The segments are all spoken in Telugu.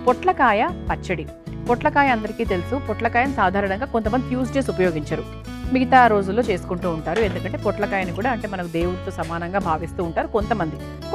పొట్లకాయ పచ్చడి. పొట్లకాయ అందరికీ తెలుసు. పొట్లకాయను సాధారణంగా కొంతమంది ట్యూస్డేస్ ఉపయోగించరు, మిగతా రోజుల్లో చేసుకుంటూ ఉంటారు. ఎందుకంటే పొట్లకాయని కూడా అంటే మనకు దేవుడితో సమానంగా భావిస్తూ ఉంటారు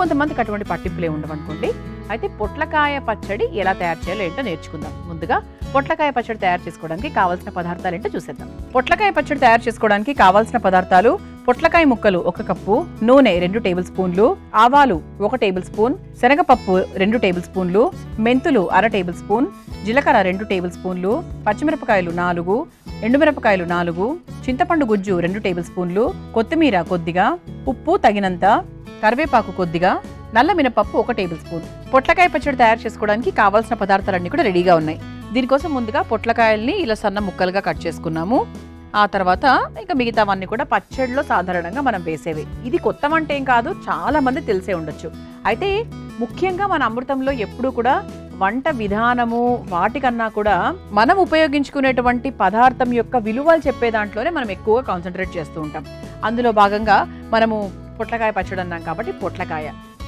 కొంతమందికి అటువంటి పట్టింపులే ఉండవనుకోండి. అయితే పొట్లకాయ పచ్చడి ఎలా తయారు చేయాలో ఏంటో నేర్చుకుందాం. ముందుగా పొట్లకాయ పచ్చడి తయారు చేసుకోవడానికి కావాల్సిన పదార్థాలు ఏంటో చూసేద్దాం. పొట్లకాయ పచ్చడి తయారు చేసుకోవడానికి కావాల్సిన పదార్థాలు: పొట్లకాయ ముక్కలు 1 కప్పు, నూనె 2 టేబుల్ స్పూన్లు, ఆవాలు 1 టేబుల్ స్పూన్, శనగపప్పు 2 టేబుల్ స్పూన్లు, మెంతులు 1/2 టేబుల్ స్పూన్, జీలకర్ర 2 టేబుల్ స్పూన్లు, పచ్చిమిరపకాయలు 4, ఎండుమిరపకాయలు 4, చింతపండు గుజ్జు 2 టేబుల్ స్పూన్లు, కొత్తిమీర కొద్దిగా, ఉప్పు తగినంత, కరివేపాకు కొద్దిగా, నల్ల మినపప్పు 1 టేబుల్ స్పూన్. పొట్లకాయ పచ్చడి తయారు చేసుకోవడానికి కావాల్సిన పదార్థాలన్నీ కూడా రెడీగా ఉన్నాయి. దీనికోసం ముందుగా పొట్లకాయల్ని ఇలా సన్న ముక్కలుగా కట్ చేసుకున్నాము. ఆ తర్వాత ఇంకా మిగతావన్నీ కూడా పచ్చడిలో సాధారణంగా మనం వేసేవి. ఇది కొత్త వంట ఏం కాదు, చాలా మంది తెలిసే ఉండొచ్చు. అయితే ముఖ్యంగా మన అమృతంలో ఎప్పుడూ కూడా వంట విధానము వాటికన్నా కూడా మనం ఉపయోగించుకునేటువంటి పదార్థం యొక్క విలువలు చెప్పే దాంట్లోనే మనం ఎక్కువగా కాన్సన్ట్రేట్ చేస్తూ ఉంటాం. అందులో భాగంగా మనము పొట్లకాయ పచ్చడి అన్నాం కాబట్టి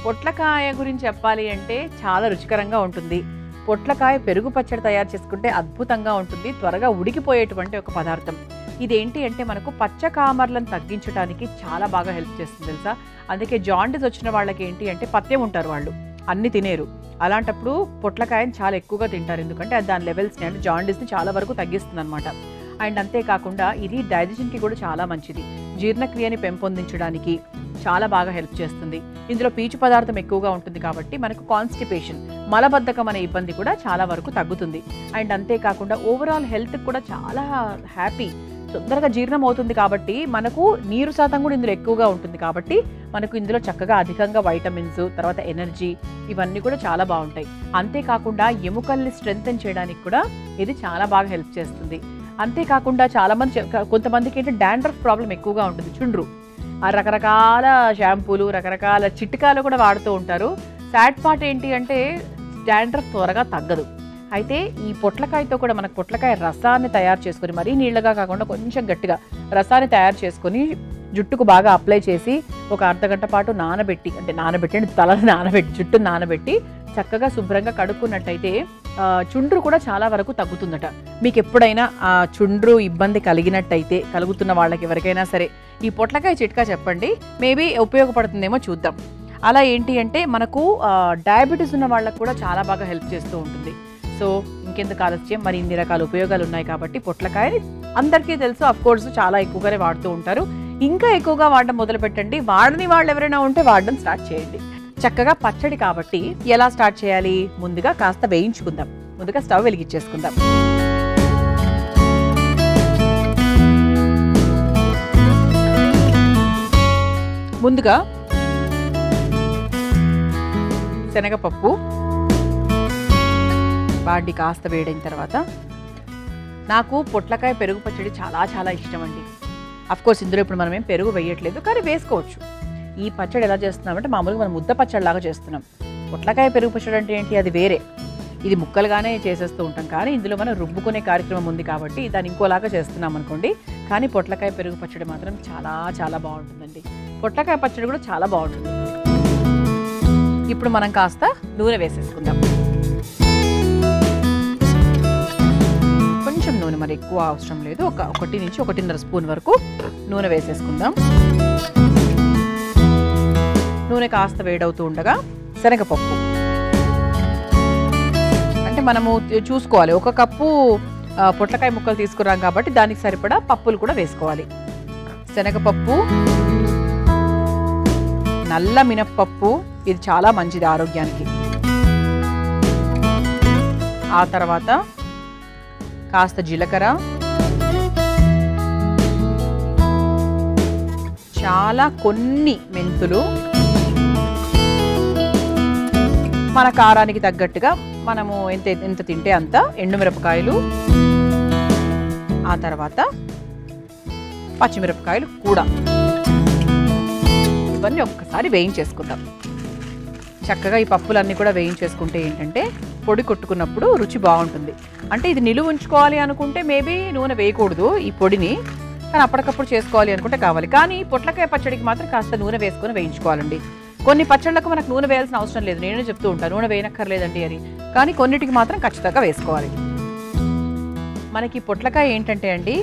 పొట్లకాయ గురించి చెప్పాలి అంటే చాలా రుచికరంగా ఉంటుంది. పొట్లకాయ పెరుగు పచ్చడి తయారు చేసుకుంటే అద్భుతంగా ఉంటుంది. త్వరగా ఉడికిపోయేటువంటి ఒక పదార్థం. ఇదేంటి అంటే మనకు పచ్చకామర్లను తగ్గించడానికి చాలా బాగా హెల్ప్ చేస్తుంది తెలుసా. అందుకే జాండీస్ వచ్చిన వాళ్ళకి ఏంటి అంటే పథ్యం ఉంటారు, వాళ్ళు అన్ని తినేరు. అలాంటప్పుడు పొట్లకాయని చాలా ఎక్కువగా తింటారు, ఎందుకంటే అది దాని లెవెల్స్ని అంటే జాండీస్ని చాలా వరకు తగ్గిస్తుంది అనమాట. అండ్ అంతేకాకుండా ఇది డైజెషన్కి కూడా చాలా మంచిది. జీర్ణక్రియని పెంపొందించడానికి చాలా బాగా హెల్ప్ చేస్తుంది. ఇందులో పీచు పదార్థం ఎక్కువగా ఉంటుంది కాబట్టి మనకు కాన్స్టిపేషన్, మలబద్ధకం అనే ఇబ్బంది కూడా చాలా వరకు తగ్గుతుంది. అండ్ అంతేకాకుండా ఓవరాల్ హెల్త్ కూడా చాలా హ్యాపీ, తొందరగా జీర్ణం అవుతుంది. కాబట్టి మనకు నీరు శాతం కూడా ఇందులో ఎక్కువగా ఉంటుంది. కాబట్టి మనకు ఇందులో చక్కగా అధికంగా వైటమిన్స్, తర్వాత ఎనర్జీ, ఇవన్నీ కూడా చాలా బాగుంటాయి. అంతేకాకుండా ఎముకల్ని స్ట్రెంగ్తెన్ చేయడానికి కూడా ఇది చాలా బాగా హెల్ప్ చేస్తుంది. అంతేకాకుండా కొంతమందికి ఏంటంటే డాండ్రఫ్ ప్రాబ్లం ఎక్కువగా ఉంటుంది, చుండ్రు. ఆ రకరకాల షాంపూలు, రకరకాల చిట్కాలు కూడా వాడుతూ ఉంటారు. సాడ్ పార్ట్ ఏంటి అంటే డాండ్రఫ్ త్వరగా తగ్గదు. అయితే ఈ పొట్లకాయతో కూడా మనకు పొట్లకాయ రసాన్ని తయారు చేసుకొని, మరీ నీళ్ళగా కాకుండా కొంచెం గట్టిగా రసాన్ని తయారు చేసుకొని జుట్టుకు బాగా అప్లై చేసి ఒక అర్ధగంట పాటు జుట్టును నానబెట్టి చక్కగా శుభ్రంగా కడుక్కున్నట్టయితే చుండ్రు కూడా చాలా వరకు తగ్గుతుందట. మీకు ఎప్పుడైనా ఆ చుండ్రు ఇబ్బంది కలుగుతున్న వాళ్ళకి ఎవరికైనా సరే ఈ పొట్లకాయ చిట్కా చెప్పండి, మేబీ ఉపయోగపడుతుందేమో చూద్దాం. అలా ఏంటి అంటే మనకు డయాబెటీస్ ఉన్న వాళ్ళకు కూడా చాలా బాగా హెల్ప్ చేస్తూ ఉంటుంది. సో ఇంకెందుకు ఆలస్యం, మరి ఇన్ని రకాల ఉపయోగాలు ఉన్నాయి కాబట్టి పొట్లకాయని అందరికీ తెలుసు, అఫ్ కోర్స్ చాలా ఎక్కువగానే వాడుతూ ఉంటారు. ఇంకా ఎక్కువగా వాడడం మొదలు పెట్టండి. వాడని వాళ్ళు ఎవరైనా ఉంటే వాడడం స్టార్ట్ చేయండి. చక్కగా పచ్చడి కాబట్టి ఎలా స్టార్ట్ చేయాలి? ముందుగా కాస్త వేయించుకుందాం. ముందుగా స్టవ్ వెలిగించేసుకుందాం. ముందుగా శనగపప్పు వాడి కాస్త వేడైన తర్వాత, నాకు పొట్లకాయ పెరుగు పచ్చడి చాలా చాలా ఇష్టం అండి. అఫ్కోర్స్ ఇందులో ఇప్పుడు మనం ఏం పెరుగు వేయట్లేదు, కానీ వేసుకోవచ్చు. ఈ పచ్చడి ఎలా చేస్తున్నామంటే మామూలుగా మనం ముద్ద పచ్చడిలాగా చేస్తున్నాం. పొట్లకాయ పెరుగు పచ్చడి అంటే ఏంటి, అది వేరే. ఇది ముక్కలుగానే చేసేస్తూ ఉంటాం, కానీ ఇందులో మనం రుబ్బుకునే కార్యక్రమం ఉంది కాబట్టి దాన్ని ఇంకోలాగా చేస్తున్నాం అనుకోండి. కానీ పొట్లకాయ పెరుగు పచ్చడి మాత్రం చాలా చాలా బాగుంటుందండి. పొట్లకాయ పచ్చడి కూడా చాలా బాగుంటుంది. ఇప్పుడు మనం కాస్త నూనె వేసేసుకుందాం. కొంచెం నూనె, మరి ఎక్కువ అవసరం లేదు. 1 నుంచి 1.5 స్పూన్ వరకు నూనె వేసేసుకుందాం. నూనె కాస్త వేడవుతూ ఉండగా శనగపప్పు, అంటే మనము చూసుకోవాలి, 1 కప్పు పొట్లకాయ ముక్కలు తీసుకున్నాం కాబట్టి దానికి సరిపడా పప్పులు కూడా వేసుకోవాలి. శనగపప్పు, నల్ల మినప్పప్పు, ఇది చాలా మంచిది ఆరోగ్యానికి. ఆ తర్వాత కాస్త జీలకర్ర, కొన్ని మెంతులు, మన కారానికి తగ్గట్టుగా మనము ఎంత తింటే అంత ఎండుమిరపకాయలు, ఆ తర్వాత పచ్చిమిరపకాయలు కూడా. ఇవన్నీ ఒక్కసారి వేయించేసుకుందాం. చక్కగా ఈ పప్పులన్నీ కూడా వేయించేసుకుంటే ఏంటంటే పొడి కొట్టుకున్నప్పుడు రుచి బాగుంటుంది. అంటే ఇది నిలువ ఉంచుకోవాలి అనుకుంటే మేబీ నూనె వేయకూడదు ఈ పొడిని, కానీ అప్పటికప్పుడు చేసుకోవాలి అనుకుంటే కావాలి. కానీ పొట్లకాయ పచ్చడికి మాత్రం కాస్త నూనె వేసుకొని వేయించుకోవాలండి. కొన్ని పచ్చళ్ళకు మనకు నూనె వేయాల్సిన అవసరం లేదు, నేనే చెప్తూ ఉంటాను నూనె వేయనక్కర్లేదండి అని. కానీ కొన్నిటికి మాత్రం ఖచ్చితంగా వేసుకోవాలి. మనకి పొట్లకాయ ఏంటంటే అండి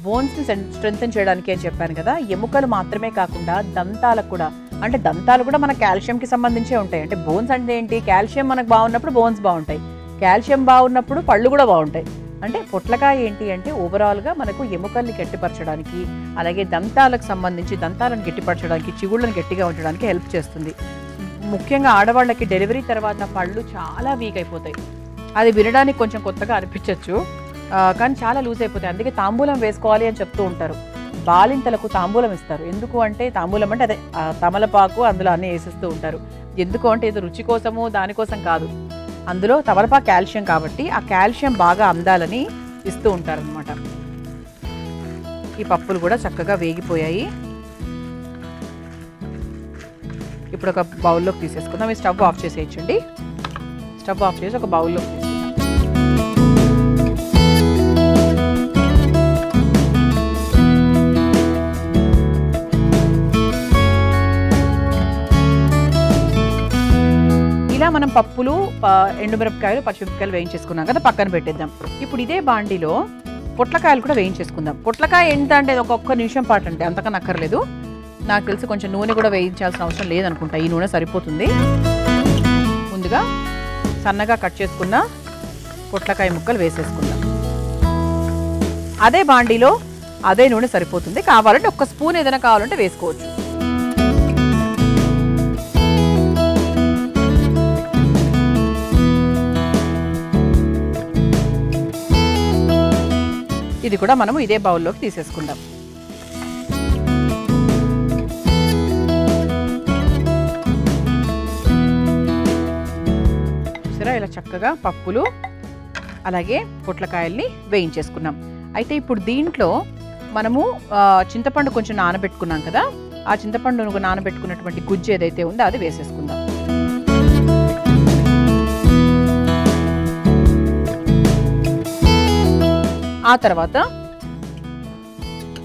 బోన్స్ని స్ట్రెంగ్తన్ చేయడానికి అని చెప్పాను కదా, ఎముకలు మాత్రమే కాకుండా దంతాలకు కూడా, అంటే దంతాలు కూడా మన కాల్షియంకి సంబంధించే ఉంటాయి. అంటే బోన్స్ అంటే ఏంటి, కాల్షియం మనకు బాగున్నప్పుడు బోన్స్ బాగుంటాయి, కాల్షియం బాగున్నప్పుడు పళ్ళు కూడా బాగుంటాయి. అంటే పొట్లకాయ ఏంటి అంటే ఓవరాల్గా మనకు ఎముకల్ని గట్టిపరచడానికి, అలాగే దంతాలకు సంబంధించి దంతాలను గట్టిపరచడానికి, చిగుళ్ళను గట్టిగా ఉంచడానికి హెల్ప్ చేస్తుంది. ముఖ్యంగా ఆడవాళ్ళకి డెలివరీ తర్వాత పళ్ళు చాలా వీక్ అయిపోతాయి. అది వినడానికి కొంచెం కొత్తగా అనిపించవచ్చు, కానీ చాలా లూజ్ అయిపోతాయి. అందుకే తాంబూలం వేసుకోవాలి అని చెప్తూ ఉంటారు. బాలింతలకు తాంబూలం ఇస్తారు. ఎందుకు అంటే తాంబూలం అంటే అదే తమలపాకు, అందులో అన్నీ వేసిస్తూ ఉంటారు. ఎందుకు అంటే ఇది రుచి కోసము దానికోసం కాదు, అందులో తమలపాకు కాల్షియం కాబట్టి ఆ కాల్షియం బాగా అందాలని ఇస్తూ ఉంటారనమాట. ఈ పప్పులు కూడా చక్కగా వేగిపోయాయి. ఇప్పుడు ఒక బౌల్లోకి తీసేసుకుందాం. ఈ స్టవ్ ఆఫ్ చేసేయచ్చండి. స్టవ్ ఆఫ్ చేసి ఒక బౌల్లోకి తీసుకుందాం. ఇలా మనం పప్పులు, ఎండుమిరపకాయలు, పచ్చిమిరపకాయలు వేయించేసుకున్నాం కదా, పక్కన పెట్టేద్దాం. ఇప్పుడు ఇదే బాండిలో పొట్లకాయలు కూడా వేయించేసుకుందాం. పొట్లకాయ ఎంత అంటే ఒక్క నిమిషం పాటు, అంటే అంతకన్నా అక్కర్లేదు. నాకు తెలిసి కొంచెం నూనె కూడా వేయించాల్సిన అవసరం లేదనుకుంటా, ఈ నూనె సరిపోతుంది. ముందుగా సన్నగా కట్ చేసుకున్న పొట్లకాయ ముక్కలు వేసేసుకుందాం. అదే బాండిలో అదే నూనె సరిపోతుంది. కావాలంటే ఒక్క స్పూన్ ఏదైనా కావాలంటే వేసుకోవచ్చు. ఇది కూడా మనము ఇదే బౌల్లోకి తీసేసుకుందాం. చూసారా, ఇలా చక్కగా పప్పులు అలాగే పొట్లకాయల్ని వేయించేసుకున్నాం. అయితే ఇప్పుడు దీంట్లో మనము చింతపండు కొంచెం నానబెట్టుకున్నాం కదా, ఆ చింతపండు నానబెట్టుకున్నటువంటి గుజ్జు ఏదైతే ఉందో అది వేసేసుకుందాం. ఆ తర్వాత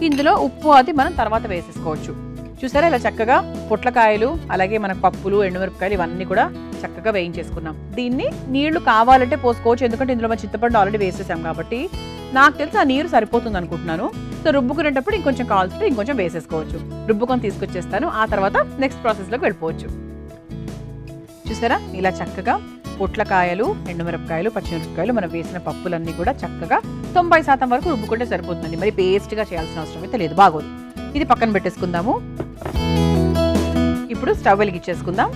ఇందులో ఉప్పు అది మనం తర్వాత వేసేసుకోవచ్చు. చూసారా, ఇలా చక్కగా పొట్లకాయలు అలాగే మన పప్పులు, ఎండుమిరపకాయలు ఇవన్నీ కూడా చక్కగా వేయించేసుకున్నాం. దీన్ని నీళ్లు కావాలంటే పోసుకోవచ్చు, ఎందుకంటే ఇందులో మన చింతపండు ఆల్రెడీ వేసేసాం కాబట్టి. నాకు తెలిసి ఆ నీరు సరిపోతుంది అనుకుంటున్నాను. సో రుబ్బుకునేటప్పుడు ఇంకొంచెం కావాల్సింటే ఇంకొంచెం వేసేసుకోవచ్చు. రుబ్బుకొని తీసుకొచ్చేస్తాను, ఆ తర్వాత నెక్స్ట్ ప్రాసెస్లోకి వెళ్ళిపోవచ్చు. చూసారా, ఇలా చక్కగా పొట్లకాయలు, ఎండుమిరపకాయలు, పచ్చిమిరపకాయలు మనం వేసిన పప్పులన్నీ కూడా చక్కగా 90% వరకు రుబ్బుకుంటే సరిపోతుందండి. మరి పేస్ట్గా చేయాల్సిన అవసరం అయితే లేదు, బాగోదు. ఇది పక్కన పెట్టేసుకుందాము. ఇప్పుడు స్టవ్ వెలిగించేసుకుందాం.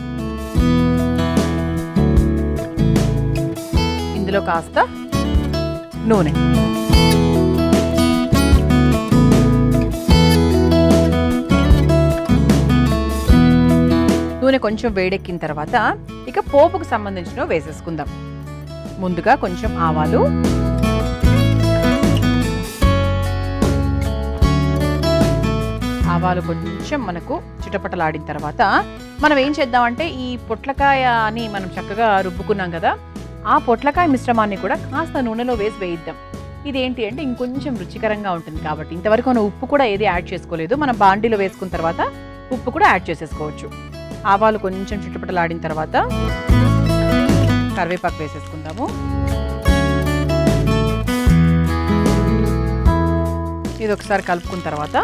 ఇందులో కాస్త నూనె, నూనె కొంచెం వేడెక్కిన తర్వాత ఇక పోపుకు సంబంధించినవి వేసేసుకుందాం. ముందుగా కొంచెం ఆవాలు, ఆవాలు కొంచెం మనకు చిటపటలాడిన తర్వాత మనం ఏం చేద్దామంటే ఈ పొట్లకాయని మనం చక్కగా రుబ్బుకున్నాం కదా, ఆ పొట్లకాయ మిశ్రమాన్ని కూడా కాస్త నూనెలో వేయిద్దాం. ఇదేంటి అంటే ఇంకొంచెం రుచికరంగా ఉంటుంది కాబట్టి. ఇంతవరకు మనం ఉప్పు కూడా ఏది యాడ్ చేసుకోలేదు, మనం బాండీలో వేసుకున్న తర్వాత ఉప్పు కూడా యాడ్ చేసేసుకోవచ్చు. ఆవాలు కొంచెం చిటపటలాడిన తర్వాత కరివేపాకు వేసేసుకుందాము. ఇది ఒకసారి కలుపుకున్న తర్వాత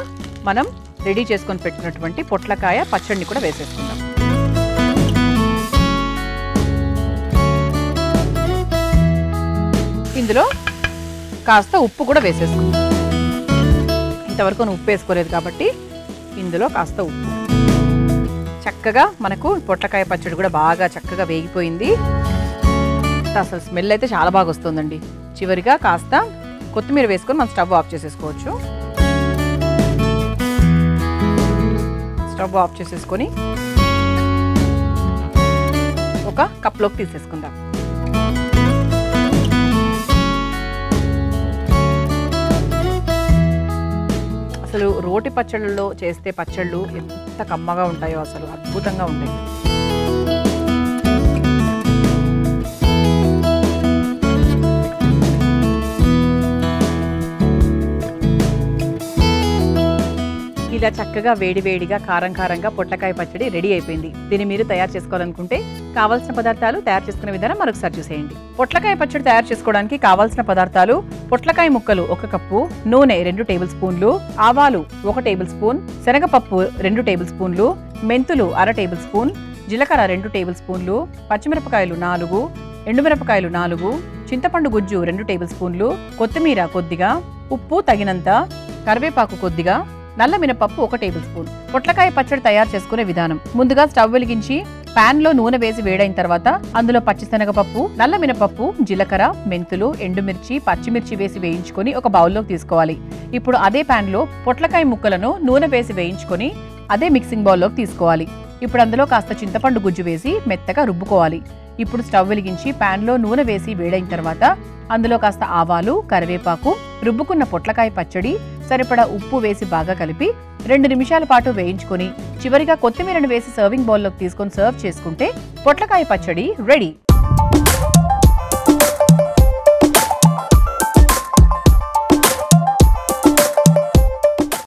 మనం రెడీ చేసుకొని పెట్టుకున్నటువంటి పొట్లకాయ పచ్చడిని కూడా వేసేసుకుందాం. ఇందులో కాస్త ఉప్పు కూడా వేసేసుకుందాం. ఇంతవరకు ఉప్పు వేసుకోలేదు కాబట్టి ఇందులో కాస్త ఉప్పు. చక్కగా మనకు పొట్లకాయ పచ్చడి కూడా బాగా చక్కగా వేగిపోయింది. అసలు స్మెల్ అయితే చాలా బాగా వస్తుందండి. చివరిగా కాస్త కొత్తిమీర వేసుకొని మనం స్టవ్ ఆఫ్ చేసేసుకోవచ్చు. స్టవ్ ఆఫ్ చేసేసుకొని ఒక కప్లోకి తీసేసుకుందాం. అసలు రోటి పచ్చళ్ళలో చేస్తే పచ్చళ్ళు ఎంత కమ్మగా ఉంటాయో, అసలు అద్భుతంగా ఉంటాయి. ఇలా ఇక చక్కగా వేడివేడిగా కారంగా పొట్లకాయ పచ్చడి రెడీ అయిపోయింది. దీన్ని మీరు తయారు చేసుకోవాలనుకుంటే కావాల్సిన పదార్థాలు, తయారు చేసుకునే విధానం మరొకసారి చూసేయండి. పొట్లకాయ పచ్చడి తయారు చేసుకోవడానికి కావాల్సిన పదార్థాలు: పొట్లకాయ ముక్కలు 1 కప్పు, నూనె 2 టేబుల్ స్పూన్లు, ఆవాలు 1 టేబుల్ స్పూన్, శనగపప్పు 2 టేబుల్ స్పూన్లు, మెంతులు 1/2 టేబుల్ స్పూన్, జీలకర్ర 2 టేబుల్ స్పూన్లు, పచ్చిమిరపకాయలు 4, ఎండుమిరపకాయలు 4, చింతపండు గుజ్జు 2 టేబుల్ స్పూన్లు, కొత్తిమీర కొద్దిగా, ఉప్పు తగినంత, కరివేపాకు కొద్దిగా, నల్ల మినపప్పు 1 టేబుల్ స్పూన్. పొట్లకాయ పచ్చడి తయారు చేసుకునే విధానం: ముందుగా స్టవ్ వెలిగించి పాన్ లో నూనె వేసి వేడైన తర్వాత అందులో పచ్చిశనగపప్పు, నల్ల మినపప్పు, జీలకర్ర, మెంతులు, ఎండుమిర్చి, పచ్చిమిర్చి వేసి వేయించుకొని ఒక బౌల్లోకి తీసుకోవాలి. ఇప్పుడు అదే పాన్ లో పొట్లకాయ ముక్కలను నూనె వేసి వేయించుకొని అదే మిక్సింగ్ బౌల్లోకి తీసుకోవాలి. ఇప్పుడు అందులో కాస్త చింతపండు గుజ్జు వేసి మెత్తగా రుబ్బుకోవాలి. ఇప్పుడు స్టవ్ వెలిగించి పాన్ లో నూనె వేసి వేడైన తర్వాత అందులో కాస్త ఆవాలు, కరివేపాకు, రుబ్బుకున్న పొట్లకాయ పచ్చడి, సరిపడా ఉప్పు వేసి బాగా కలిపి 2 నిమిషాల పాటు వేయించుకొని చివరిగా కొత్తిమీరను వేసి సర్వింగ్ బౌల్లోకి తీసుకొని సర్వ్ చేసుకుంటే పొట్లకాయ పచ్చడి రెడీ.